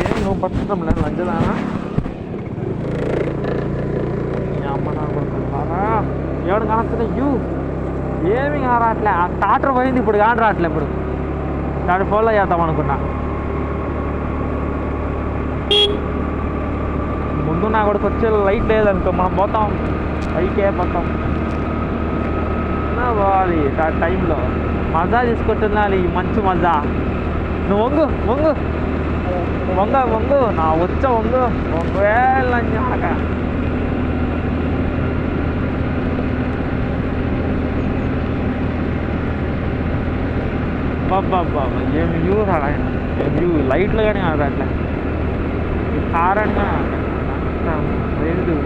ఏం నువ్వు పట్టుకుంటాం లేదు లంచదానా అమ్మ నాకున్నారా ఎవడు కనొస్తున్నా ఏమి రావట్లే. ఆ టాటర్ పోయింది ఇప్పుడు కానీ రావట్లే. ఇప్పుడు దాన్ని ఫాలో చేద్దాం అనుకున్నా. ముందు నా కూడా వచ్చే లైట్ లేదనుకో మనం పోతాం పైకే పోతాం పోవాలి. ఆ టైంలో మజా తీసుకుంటున్నాను. ఈ మంచి మజా. నువ్వు వంగు వంగు వంగ వంగు నా వచ్చ వంగు ఒకవేళ బాబా ఏం వ్యూ రాడా ఏం వ్యూ లైట్లు కానీ కాదు అట్లా కార్ అని కానీ లేదు.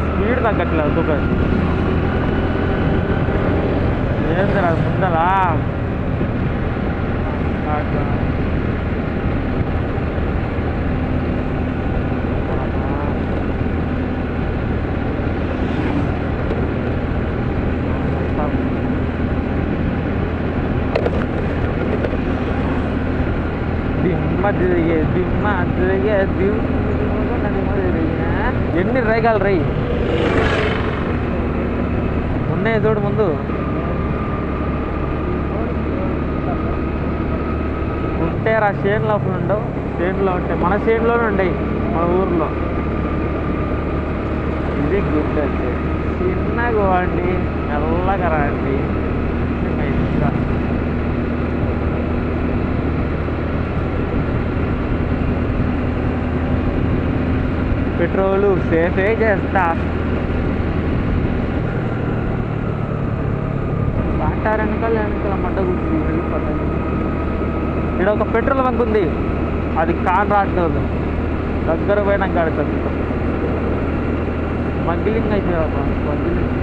స్పీడ్ తగ్గట్లేదు సూపర్. ఏంది అది ముందలా ఎన్ని రేగాలు రై ఉన్నాయి చూడు ముందు ఉంటే ఆ షేన్ లోపల ఉండవు. షేన్లో ఉంటాయి మన షేన్లోనే ఉండయి మన ఊర్లో. ఇది గుడ్ అంటే చిన్నగా వాడి మెల్లగా రండి. పెట్రోలు సేఫే చేస్తా. బాటారు వెనకాల మడ్డ కూర్చుంది వెళ్ళిపోతుంది. ఇక్కడ ఒక పెట్రోల్ బంక్ ఉంది. అది కాన్ రావట్లేదు. దగ్గర పోయినాక ఆడుతుంది మగ్గిలింగ్ అయిపోయావు. మగ్గిలింగ్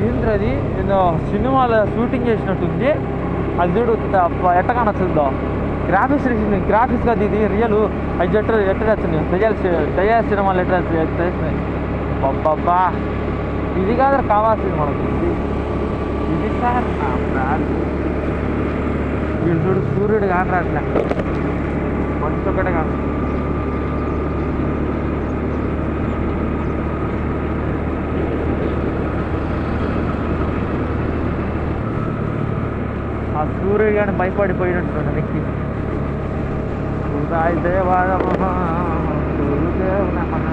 ఏంటి అది ఏదో సినిమాలో షూటింగ్ చేసినట్టుంది. అది చూడు ఎట్ట కానొస్తుందో. గ్రాఫిక్స్ కాదు ఇది రియల్. అది ఎట్ట వచ్చింది దయాల్ సినిమాలు ఎట్ట వచ్చినాయి. అబ్బబ్బా ఇది కాదు కావాల్సింది మనకు. ఇది సార్ వీడు చూడు సూర్యుడు కాని రాట్లే మంచి ఒకటే కాదు. ఆ సూర్యుడు కానీ భయపడిపోయినట్టు నెక్కి దేవాద గురుదేవ్ నమః.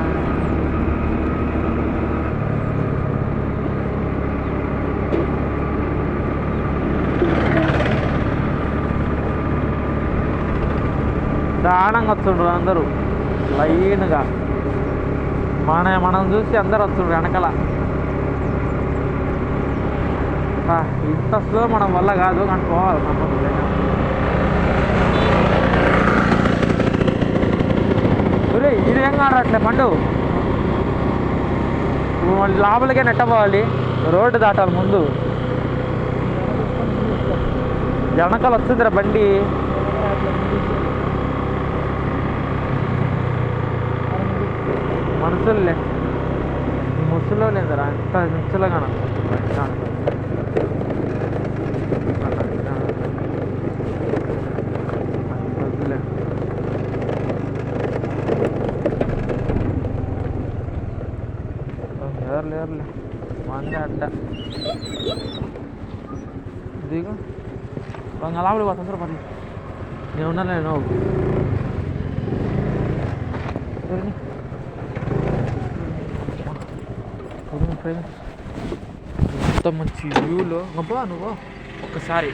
దానంగా వస్తుండ్రు అందరూ లైన్గా. మనం చూసి అందరు వస్తుండ్రు వెనకాల. ఇంత స్లో మనం వల్ల కాదు కానీ పోవాలి తప్పదు. ఇది ఏం కాడట్లే పండు. లోపలికే నెట్టపోవాలి. రోడ్డు దాటాలి ముందు. వెనకాల వస్తుందిరా బండి. మనుషుల్లే ముసలో లేదురా అంత ముసలుగా లేరులే మంది అడ్డ దిగు లోపలికి పోతాను సార్. పర్లేదు నేను ఉన్నాను. నేను ఎంత మంచి వ్యూలో గొప్ప నువ్వు ఒక్కసారి